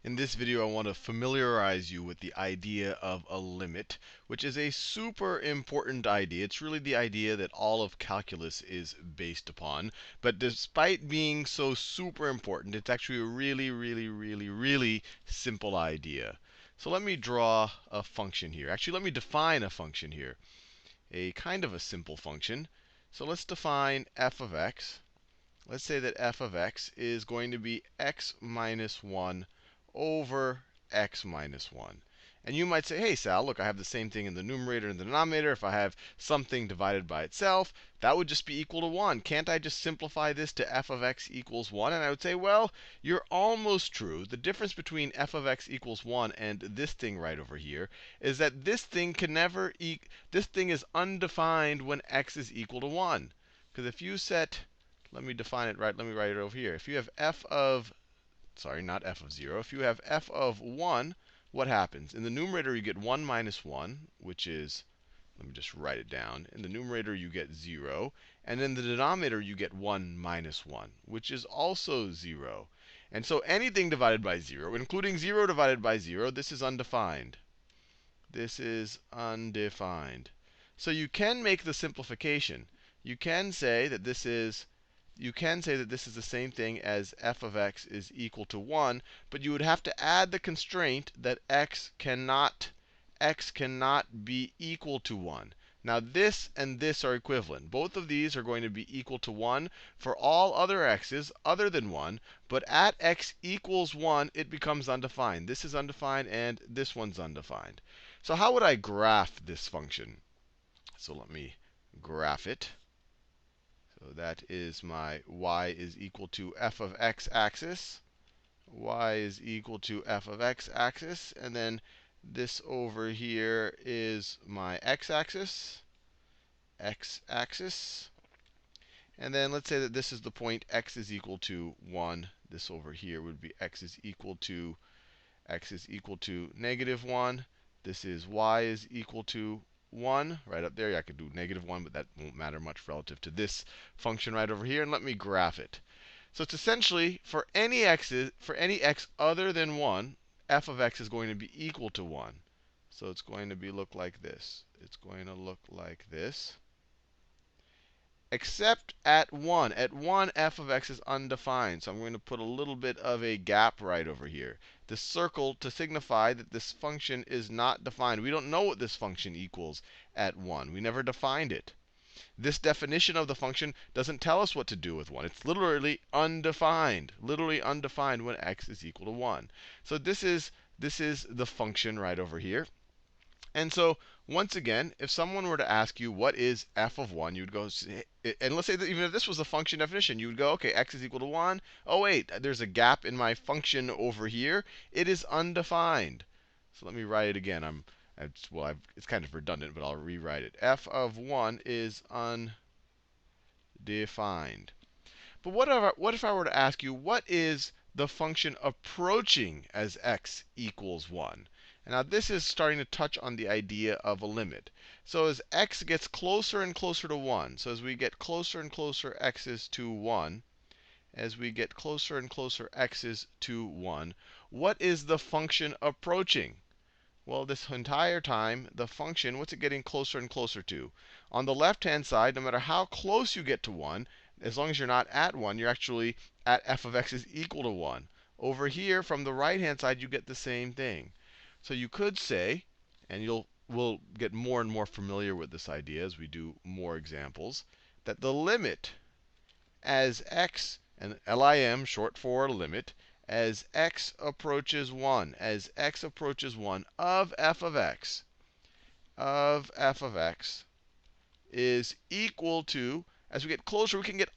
In this video, I want to familiarize you with the idea of a limit, which is a super important idea. It's really the idea that all of calculus is based upon. But despite being so super important, it's actually a really simple idea. So let me draw a function here. Actually, let me define a function here, a kind of a simple function. So let's define f of x. Let's say that f of x is going to be x minus 1 over x minus 1. And you might say, hey, Sal, look, I have the same thing in the numerator and the denominator. If I have something divided by itself, that would just be equal to 1. Can't I just simplify this to f of x equals 1? And I would say, well, you're almost true. The difference between f of x equals 1 and this thing right over here is that this thing can never this thing is undefined when x is equal to 1. Because if you set, let me define it right, let me write it over here. If you have f of sorry, not f of 0. If you have f of 1, what happens? In the numerator, you get 1 minus 1, which is, let me just write it down. In the numerator, you get 0. And in the denominator, you get 1 minus 1, which is also 0. And so anything divided by 0, including 0 divided by 0, this is undefined. This is undefined. So you can make the simplification. You can say that this is the same thing as f of x is equal to 1, but you would have to add the constraint that x cannot be equal to 1. Now this and this are equivalent. Both of these are going to be equal to 1 for all other x's other than 1, but at x equals 1, it becomes undefined. This is undefined, and this one's undefined. So how would I graph this function? So let me graph it. So that is my y is equal to f of x axis. Y is equal to f of x axis. And then this over here is my x-axis. X-axis. And then let's say that this is the point x is equal to 1. This over here would be x is equal to negative 1. This is y is equal to 1 right up there. I could do negative 1, but that won't matter much relative to this function right over here. And let me graph it. So it's essentially for any x other than 1, f of x is going to be equal to 1. So it's going to look like this. It's going to look like this. Except at 1. At 1, f of x is undefined. So I'm going to put a little bit of a gap right over here. The circle to signify that this function is not defined. We don't know what this function equals at 1. We never defined it. This definition of the function doesn't tell us what to do with 1. It's literally undefined when x is equal to 1. So this is the function right over here. And so once again, if someone were to ask you what is f of 1, you would go, and let's say that even if this was the function definition, you would go, OK, x is equal to 1. Oh, wait, there's a gap in my function over here. It is undefined. So let me write it again. It's kind of redundant, but I'll rewrite it. F of 1 is undefined. But what if I were to ask you, what is the function approaching as x equals 1? And now this is starting to touch on the idea of a limit. So as x gets closer and closer to 1, so as we get closer and closer x's to 1, as we get closer and closer x's to 1, what is the function approaching? Well, this entire time, the function, what's it getting closer and closer to? On the left-hand side, no matter how close you get to 1, as long as you're not at 1, you're actually at f of x is equal to 1. Over here, from the right-hand side, you get the same thing. So you could say, and we'll get more and more familiar with this idea as we do more examples, that the limit as x, and lim, short for limit, as x approaches 1, of f of x, is equal to, as we get closer, we can get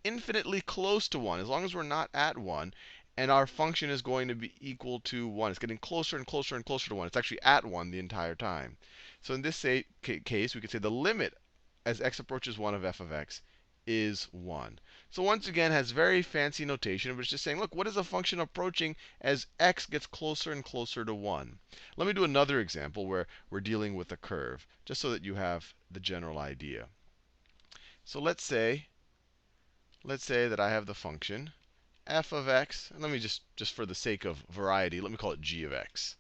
infinitely close to 1, as long as we're not at 1. And our function is going to be equal to 1. It's getting closer and closer and closer to 1. It's actually at 1 the entire time. So in this case, we could say the limit as x approaches 1 of f of x is 1. So once again, it has very fancy notation, but it's just saying, look, what is a function approaching as x gets closer and closer to 1? Let me do another example where we're dealing with a curve, just so that you have the general idea. So let's say that I have the function f of x, and let me just for the sake of variety, let me call it g of x.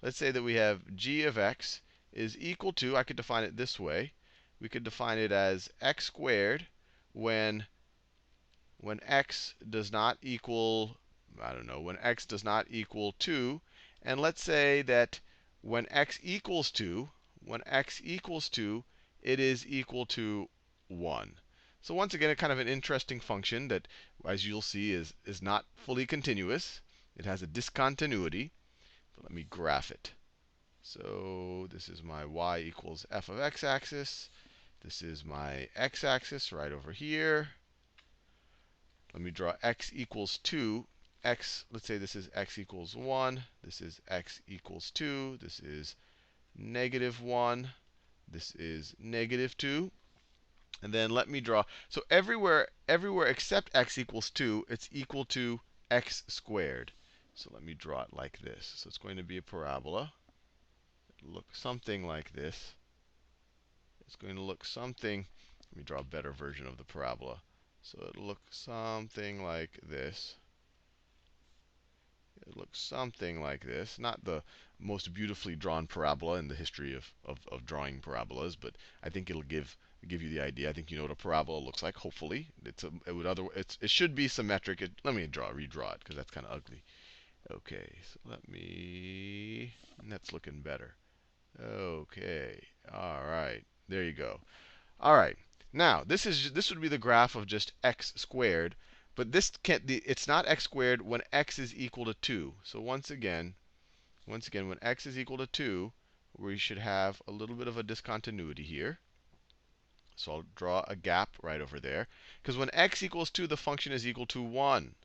Let's say that we have g of x is equal to, I could define it this way. We could define it as x squared when x does not equal, I don't know, when x does not equal 2. And let's say that when x equals 2, it is equal to 1. So once again, a kind of an interesting function that, as you'll see, is not fully continuous. It has a discontinuity. But let me graph it. So this is my y equals f of x axis. This is my x axis right over here. Let me draw x equals 2. Let's say this is x equals 1. This is x equals 2. This is negative 1. This is negative 2. And then let me draw. So everywhere except x equals 2, it's equal to x squared. So let me draw it like this. So it's going to be a parabola. It'll look something like this. It's going to look something. Let me draw a better version of the parabola. So it'll look something like this. It looks something like this. Not the most beautifully drawn parabola in the history of drawing parabolas, but I think it'll give you the idea. I think you know what a parabola looks like. Hopefully, it should be symmetric. Let me redraw it because that's kind of ugly. Okay, so that's looking better. Okay, all right, there you go. All right, now this would be the graph of just x squared. But this can't. It's not x squared when x is equal to 2. So once again, when x is equal to 2, we should have a little bit of a discontinuity here. So I'll draw a gap right over there. Because when x equals 2, the function is equal to 1.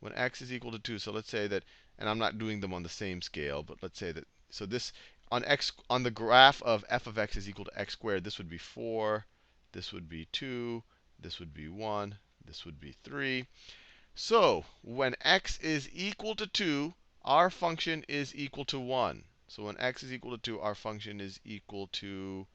When x is equal to 2, so let's say that, and I'm not doing them on the same scale, but let's say that, so this, on the graph of f of x is equal to x squared, this would be 4, this would be 2, this would be 1, this would be 3. So when x is equal to 2, our function is equal to 1. So when x is equal to 2, our function is equal to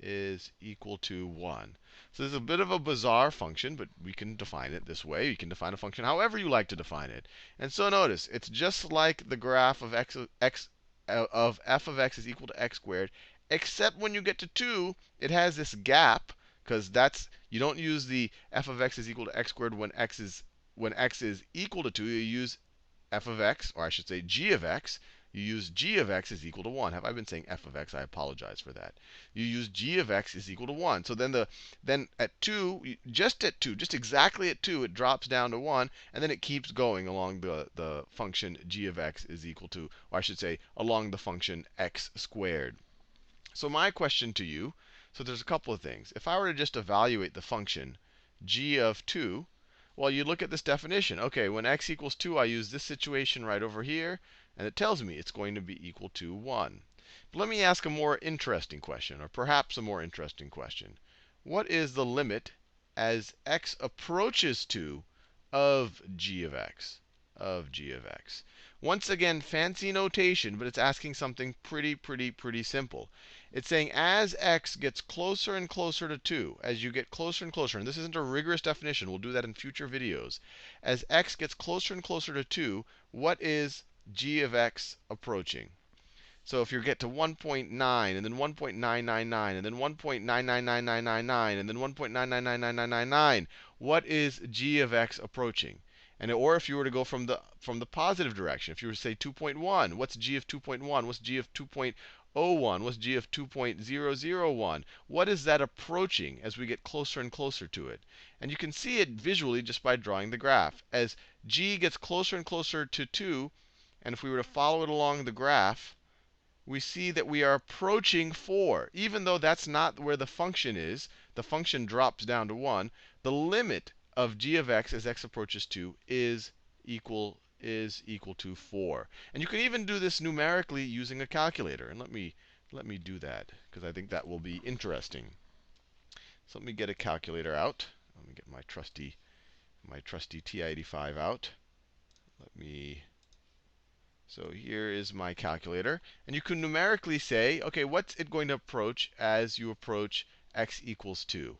1. So this is a bit of a bizarre function, but we can define it this way. You can define a function however you like to define it. And so notice, it's just like the graph of f of x is equal to x squared, except when you get to 2, it has this gap, because you don't use the f of x is equal to x squared when x is equal to 2. You use f of x, or I should say g of x. You use g of x is equal to 1. Have I been saying f of x? I apologize for that. You use g of x is equal to 1. So then at 2, just exactly at 2, it drops down to 1, and then it keeps going along the function g of x is equal to, or I should say, along the function x squared. So my question to you, so there's a couple of things. If I were to just evaluate the function g of 2, well, you look at this definition. Okay, when x equals 2, I use this situation right over here, and it tells me it's going to be equal to 1. But let me ask a more interesting question, or perhaps a more interesting question. What is the limit as x approaches 2 of g of x? Once again, fancy notation, but it's asking something pretty simple. It's saying as x gets closer and closer to 2, as you get closer and closer, and this isn't a rigorous definition, we'll do that in future videos. As x gets closer and closer to 2, what is g of x approaching? So if you get to 1.9, and then 1.999, and then 1.999999, and then 1.9999999, what is g of x approaching? And or if you were to go from the positive direction, if you were to say 2.1, what's g of 2.1? What's g of 2.01? What's g of 2.001? What is that approaching as we get closer and closer to it? And you can see it visually just by drawing the graph. As g gets closer and closer to 2, and if we were to follow it along the graph, we see that we are approaching 4. Even though that's not where the function is, the function drops down to 1, the limit of g of x as x approaches 2 is equal to 4. And you can even do this numerically using a calculator. And let me do that, because I think that will be interesting. So let me get a calculator out. Let me get my trusty TI-85 out. So here is my calculator. And you can numerically say, okay, what's it going to approach as you approach x equals 2?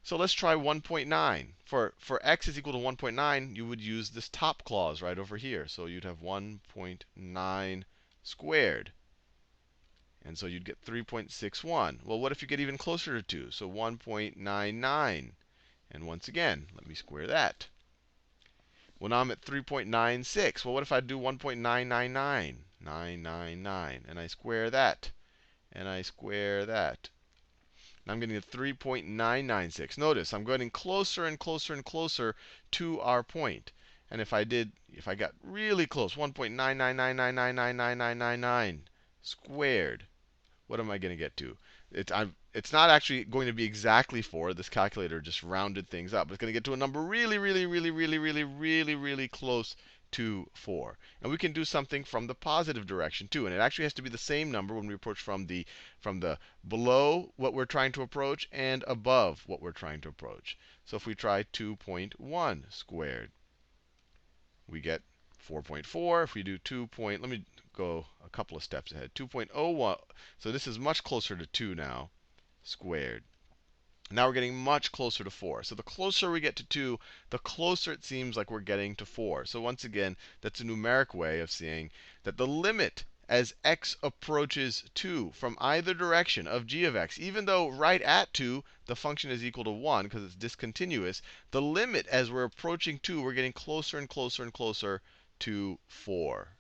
So let's try 1.9. For x is equal to 1.9, you would use this top clause right over here. So you'd have 1.9 squared. And so you'd get 3.61. Well, what if you get even closer to 2? So 1.99. And once again, let me square that. Well, now I'm at 3.96. Well, what if I do 1.999? 999. And I square that. And I square that. Now I'm getting a 3.996. Notice I'm getting closer and closer and closer to our point. And if I got really close, 1.999999999 squared, what am I going to get to? It's not actually going to be exactly 4. This calculator just rounded things up. It's going to get to a number really, really, really, really, really, really, really close to 4. And we can do something from the positive direction too. And it actually has to be the same number when we approach from the below what we're trying to approach and above what we're trying to approach. So if we try 2.1 squared, we get 4.4. If we do let me go a couple of steps ahead. 2.01. So this is much closer to 2 now, squared. Now we're getting much closer to 4. So the closer we get to 2, the closer it seems like we're getting to 4. So once again, that's a numeric way of saying that the limit as x approaches 2 from either direction of g of x, even though right at 2 the function is equal to 1 because it's discontinuous, the limit as we're approaching 2, we're getting closer and closer and closer to 4.